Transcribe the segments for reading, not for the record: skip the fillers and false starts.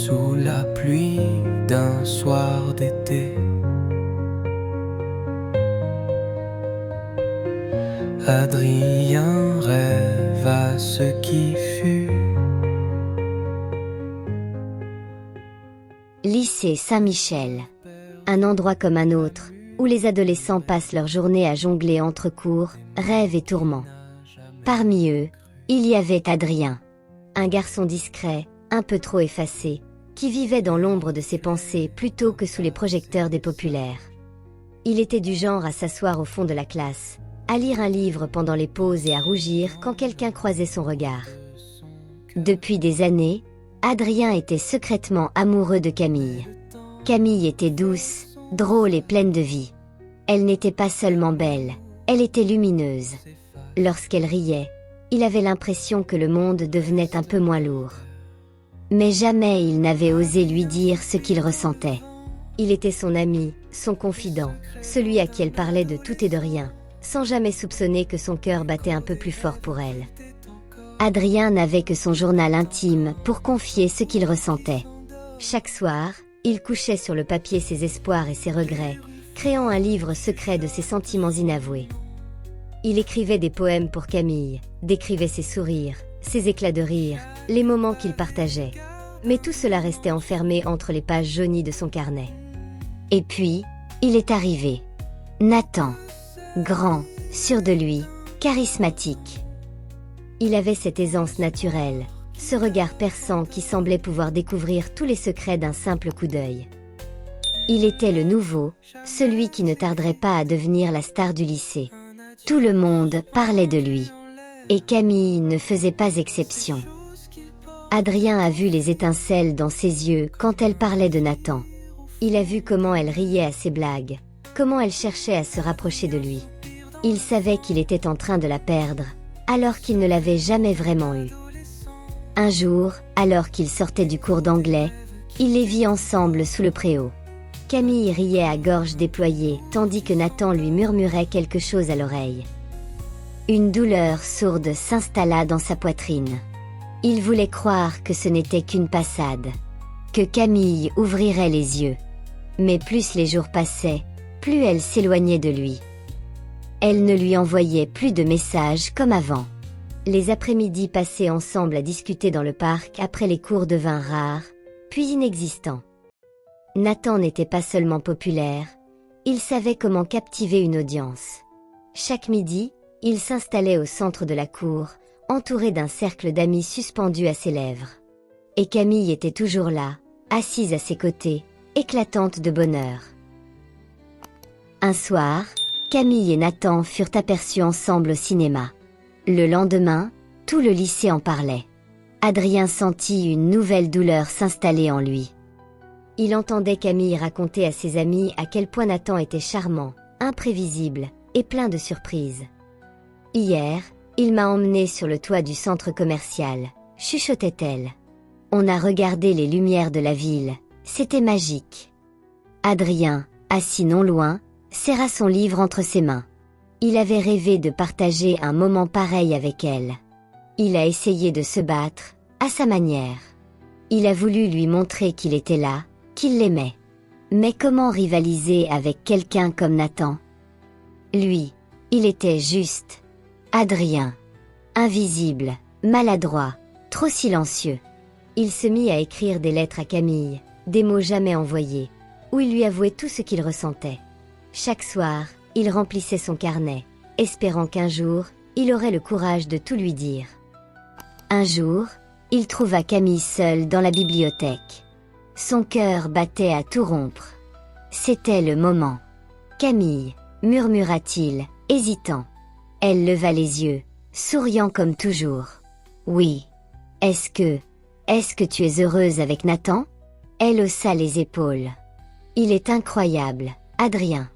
sous la pluie d'un soir d'été. Adrien rêve à ce qui fut. Lycée Saint-Michel. Un endroit comme un autre, où les adolescents passent leur journée à jongler entre cours, rêves et tourments. Parmi eux, il y avait Adrien. Un garçon discret, un peu trop effacé, qui vivait dans l'ombre de ses pensées plutôt que sous les projecteurs des populaires. Il était du genre à s'asseoir au fond de la classe, à lire un livre pendant les pauses et à rougir quand quelqu'un croisait son regard. Depuis des années, Adrien était secrètement amoureux de Camille. Camille était douce, drôle et pleine de vie. Elle n'était pas seulement belle, elle était lumineuse. Lorsqu'elle riait, il avait l'impression que le monde devenait un peu moins lourd. Mais jamais il n'avait osé lui dire ce qu'il ressentait. Il était son ami, son confident, celui à qui elle parlait de tout et de rien, sans jamais soupçonner que son cœur battait un peu plus fort pour elle. Adrien n'avait que son journal intime pour confier ce qu'il ressentait. Chaque soir, il couchait sur le papier ses espoirs et ses regrets, créant un livre secret de ses sentiments inavoués. Il écrivait des poèmes pour Camille, décrivait ses sourires, ses éclats de rire, les moments qu'il partageait. Mais tout cela restait enfermé entre les pages jaunies de son carnet. Et puis, il est arrivé. Nathan. Grand, sûr de lui, charismatique. Il avait cette aisance naturelle, ce regard perçant qui semblait pouvoir découvrir tous les secrets d'un simple coup d'œil. Il était le nouveau, celui qui ne tarderait pas à devenir la star du lycée. Tout le monde parlait de lui. Et Camille ne faisait pas exception. Adrien a vu les étincelles dans ses yeux quand elle parlait de Nathan. Il a vu comment elle riait à ses blagues, comment elle cherchait à se rapprocher de lui. Il savait qu'il était en train de la perdre, alors qu'il ne l'avait jamais vraiment eue. Un jour, alors qu'il sortait du cours d'anglais, il les vit ensemble sous le préau. Camille riait à gorge déployée, tandis que Nathan lui murmurait quelque chose à l'oreille. Une douleur sourde s'installa dans sa poitrine. Il voulait croire que ce n'était qu'une passade, que Camille ouvrirait les yeux. Mais plus les jours passaient, plus elle s'éloignait de lui. Elle ne lui envoyait plus de messages comme avant. Les après-midi passés ensemble à discuter dans le parc après les cours devinrent rares, puis inexistants. Nathan n'était pas seulement populaire, il savait comment captiver une audience. Chaque midi, il s'installait au centre de la cour, entouré d'un cercle d'amis suspendus à ses lèvres. Et Camille était toujours là, assise à ses côtés, éclatante de bonheur. Un soir, Camille et Nathan furent aperçus ensemble au cinéma. Le lendemain, tout le lycée en parlait. Adrien sentit une nouvelle douleur s'installer en lui. Il entendait Camille raconter à ses amis à quel point Nathan était charmant, imprévisible et plein de surprises. « Hier, il m'a emmené sur le toit du centre commercial », chuchotait-elle. « On a regardé les lumières de la ville, c'était magique. » Adrien, assis non loin, serra son livre entre ses mains. Il avait rêvé de partager un moment pareil avec elle. Il a essayé de se battre, à sa manière. Il a voulu lui montrer qu'il était là, qu'il l'aimait. Mais comment rivaliser avec quelqu'un comme Nathan? Lui, il était juste. Adrien. Invisible, maladroit, trop silencieux. Il se mit à écrire des lettres à Camille, des mots jamais envoyés, où il lui avouait tout ce qu'il ressentait. Chaque soir, il remplissait son carnet, espérant qu'un jour, il aurait le courage de tout lui dire. Un jour, il trouva Camille seule dans la bibliothèque. Son cœur battait à tout rompre. C'était le moment. « Camille » murmura-t-il, hésitant. Elle leva les yeux, souriant comme toujours. « Oui. Est-ce que tu es heureuse avec Nathan ?» Elle haussa les épaules. « Il est incroyable, Adrien.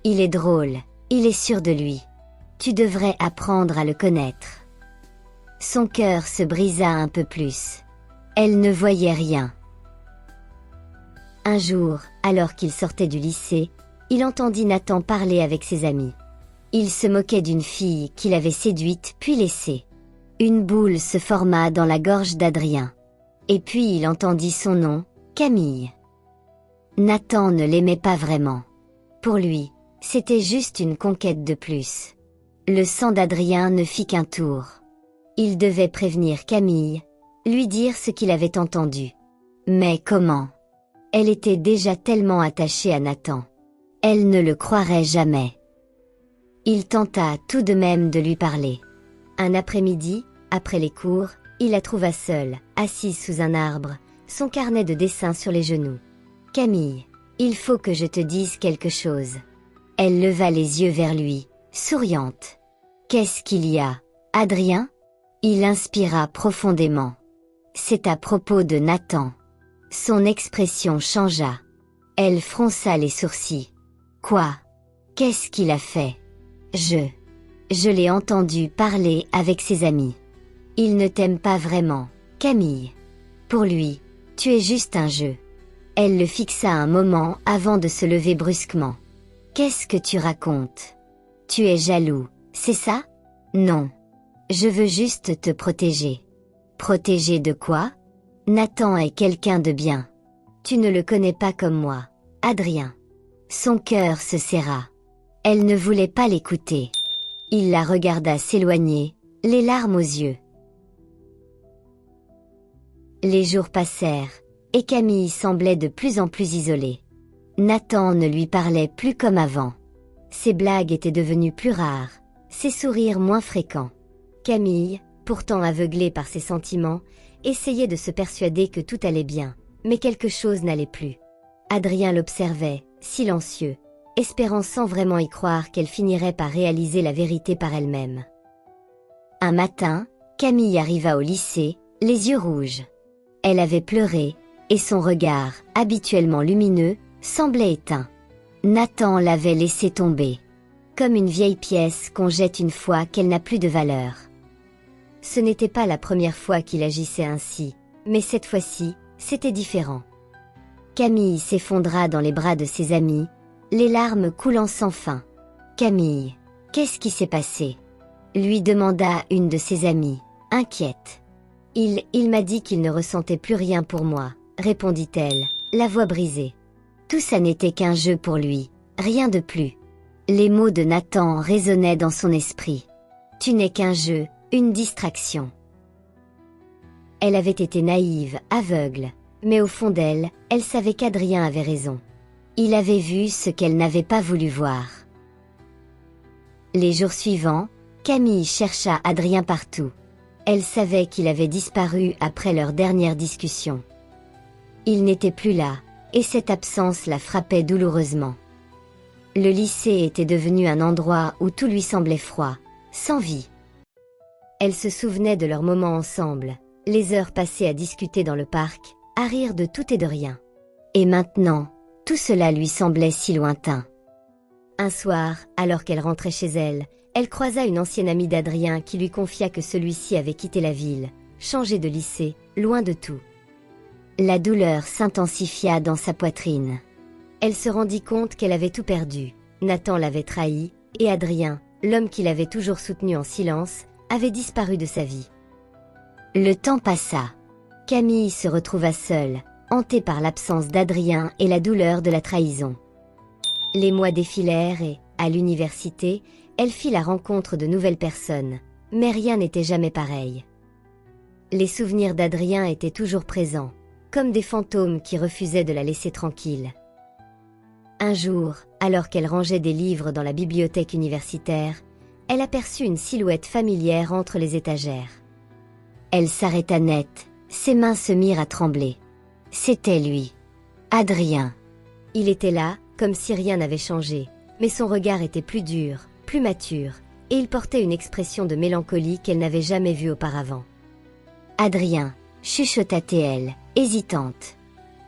Il est drôle, il est sûr de lui. Tu devrais apprendre à le connaître. » Son cœur se brisa un peu plus. Elle ne voyait rien. Un jour, alors qu'il sortait du lycée, il entendit Nathan parler avec ses amis. Il se moquait d'une fille qu'il avait séduite puis laissée. Une boule se forma dans la gorge d'Adrien. Et puis il entendit son nom, Camille. Nathan ne l'aimait pas vraiment. Pour lui, c'était juste une conquête de plus. Le sang d'Adrien ne fit qu'un tour. Il devait prévenir Camille, lui dire ce qu'il avait entendu. Mais comment? Elle était déjà tellement attachée à Nathan. Elle ne le croirait jamais. Il tenta tout de même de lui parler. Un après-midi, après les cours, il la trouva seule, assise sous un arbre, son carnet de dessin sur les genoux. « Camille, il faut que je te dise quelque chose. » Elle leva les yeux vers lui, souriante. « Qu'est-ce qu'il y a, Adrien ?» Il inspira profondément. « C'est à propos de Nathan. » Son expression changea. Elle fronça les sourcils. « Quoi? Qu'est-ce qu'il a fait? » Je l'ai entendu parler avec ses amis. Il ne t'aime pas vraiment, Camille. Pour lui, tu es juste un jeu. Elle le fixa un moment avant de se lever brusquement. Qu'est-ce que tu racontes? Tu es jaloux, c'est ça? Non. Je veux juste te protéger. Protéger de quoi? Nathan est quelqu'un de bien. Tu ne le connais pas comme moi, Adrien. Son cœur se serra. Elle ne voulait pas l'écouter. Il la regarda s'éloigner, les larmes aux yeux. Les jours passèrent, et Camille semblait de plus en plus isolée. Nathan ne lui parlait plus comme avant. Ses blagues étaient devenues plus rares, ses sourires moins fréquents. Camille, pourtant aveuglée par ses sentiments, essayait de se persuader que tout allait bien, mais quelque chose n'allait plus. Adrien l'observait, silencieux, espérant sans vraiment y croire qu'elle finirait par réaliser la vérité par elle-même. Un matin, Camille arriva au lycée, les yeux rouges. Elle avait pleuré, et son regard, habituellement lumineux, semblait éteint. Nathan l'avait laissé tomber. Comme une vieille pièce qu'on jette une fois qu'elle n'a plus de valeur. Ce n'était pas la première fois qu'il agissait ainsi, mais cette fois-ci, c'était différent. Camille s'effondra dans les bras de ses amis, les larmes coulant sans fin. « Camille, qu'est-ce qui s'est passé ?» lui demanda une de ses amies, inquiète. « Il m'a dit qu'il ne ressentait plus rien pour moi, » répondit-elle, la voix brisée. Tout ça n'était qu'un jeu pour lui, rien de plus. Les mots de Nathan résonnaient dans son esprit. « Tu n'es qu'un jeu, une distraction. » Elle avait été naïve, aveugle, mais au fond d'elle, elle savait qu'Adrien avait raison. Il avait vu ce qu'elle n'avait pas voulu voir. Les jours suivants, Camille chercha Adrien partout. Elle savait qu'il avait disparu après leur dernière discussion. Il n'était plus là, et cette absence la frappait douloureusement. Le lycée était devenu un endroit où tout lui semblait froid, sans vie. Elle se souvenait de leurs moments ensemble, les heures passées à discuter dans le parc, à rire de tout et de rien. Et maintenant, tout cela lui semblait si lointain. Un soir, alors qu'elle rentrait chez elle, elle croisa une ancienne amie d'Adrien qui lui confia que celui-ci avait quitté la ville, changé de lycée, loin de tout. La douleur s'intensifia dans sa poitrine. Elle se rendit compte qu'elle avait tout perdu. Nathan l'avait trahie, et Adrien, l'homme qui l'avait toujours soutenu en silence, avait disparu de sa vie. Le temps passa. Camille se retrouva seule, hantée par l'absence d'Adrien et la douleur de la trahison. Les mois défilèrent et, à l'université, elle fit la rencontre de nouvelles personnes, mais rien n'était jamais pareil. Les souvenirs d'Adrien étaient toujours présents, comme des fantômes qui refusaient de la laisser tranquille. Un jour, alors qu'elle rangeait des livres dans la bibliothèque universitaire, elle aperçut une silhouette familière entre les étagères. Elle s'arrêta net, ses mains se mirent à trembler. C'était lui. Adrien. Il était là, comme si rien n'avait changé, mais son regard était plus dur, plus mature, et il portait une expression de mélancolie qu'elle n'avait jamais vue auparavant. Adrien, chuchota-t-elle, hésitante.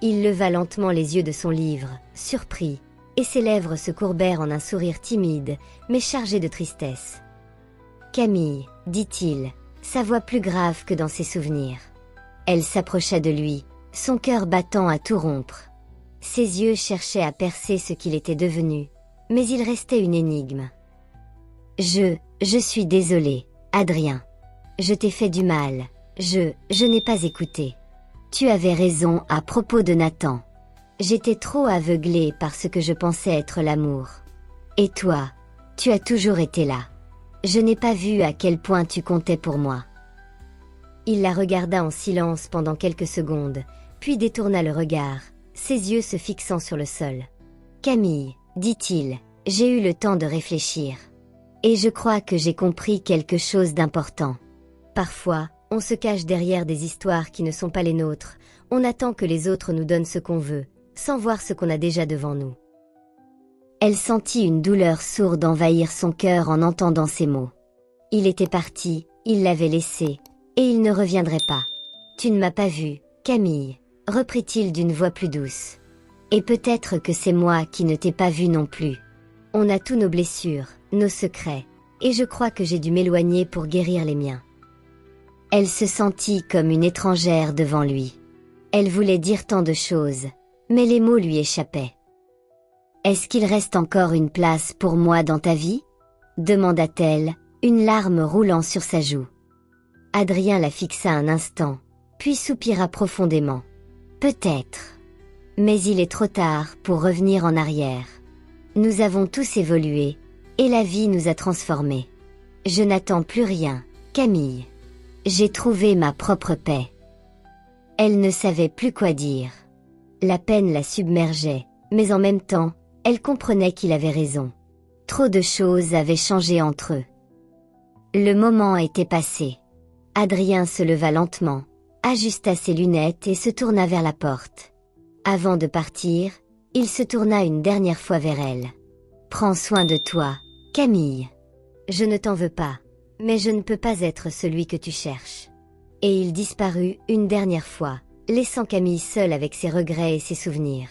Il leva lentement les yeux de son livre, surpris, et ses lèvres se courbèrent en un sourire timide, mais chargé de tristesse. « Camille, dit-il, sa voix plus grave que dans ses souvenirs. » Elle s'approcha de lui, son cœur battant à tout rompre. Ses yeux cherchaient à percer ce qu'il était devenu, mais il restait une énigme. « Je suis désolée, Adrien. Je t'ai fait du mal, je n'ai pas écouté. » Tu avais raison à propos de Nathan. J'étais trop aveuglée par ce que je pensais être l'amour. Et toi, tu as toujours été là. Je n'ai pas vu à quel point tu comptais pour moi. Il la regarda en silence pendant quelques secondes, puis détourna le regard, ses yeux se fixant sur le sol. Camille, dit-il, j'ai eu le temps de réfléchir. Et je crois que j'ai compris quelque chose d'important. Parfois, on se cache derrière des histoires qui ne sont pas les nôtres, on attend que les autres nous donnent ce qu'on veut, sans voir ce qu'on a déjà devant nous. Elle sentit une douleur sourde envahir son cœur en entendant ces mots. Il était parti, il l'avait laissé, et il ne reviendrait pas. Tu ne m'as pas vu, Camille, reprit-il d'une voix plus douce. Et peut-être que c'est moi qui ne t'ai pas vu non plus. On a tous nos blessures, nos secrets, et je crois que j'ai dû m'éloigner pour guérir les miens. Elle se sentit comme une étrangère devant lui. Elle voulait dire tant de choses, mais les mots lui échappaient. Est-ce qu'il reste encore une place pour moi dans ta vie ? Demanda-t-elle, une larme roulant sur sa joue. Adrien la fixa un instant, puis soupira profondément. Peut-être. Mais il est trop tard pour revenir en arrière. Nous avons tous évolué, et la vie nous a transformés. Je n'attends plus rien, Camille. J'ai trouvé ma propre paix. Elle ne savait plus quoi dire. La peine la submergeait, mais en même temps, elle comprenait qu'il avait raison. Trop de choses avaient changé entre eux. Le moment était passé. Adrien se leva lentement, ajusta ses lunettes et se tourna vers la porte. Avant de partir, il se tourna une dernière fois vers elle. « Prends soin de toi, Camille. Je ne t'en veux pas, mais je ne peux pas être celui que tu cherches. » Et il disparut une dernière fois, laissant Camille seule avec ses regrets et ses souvenirs.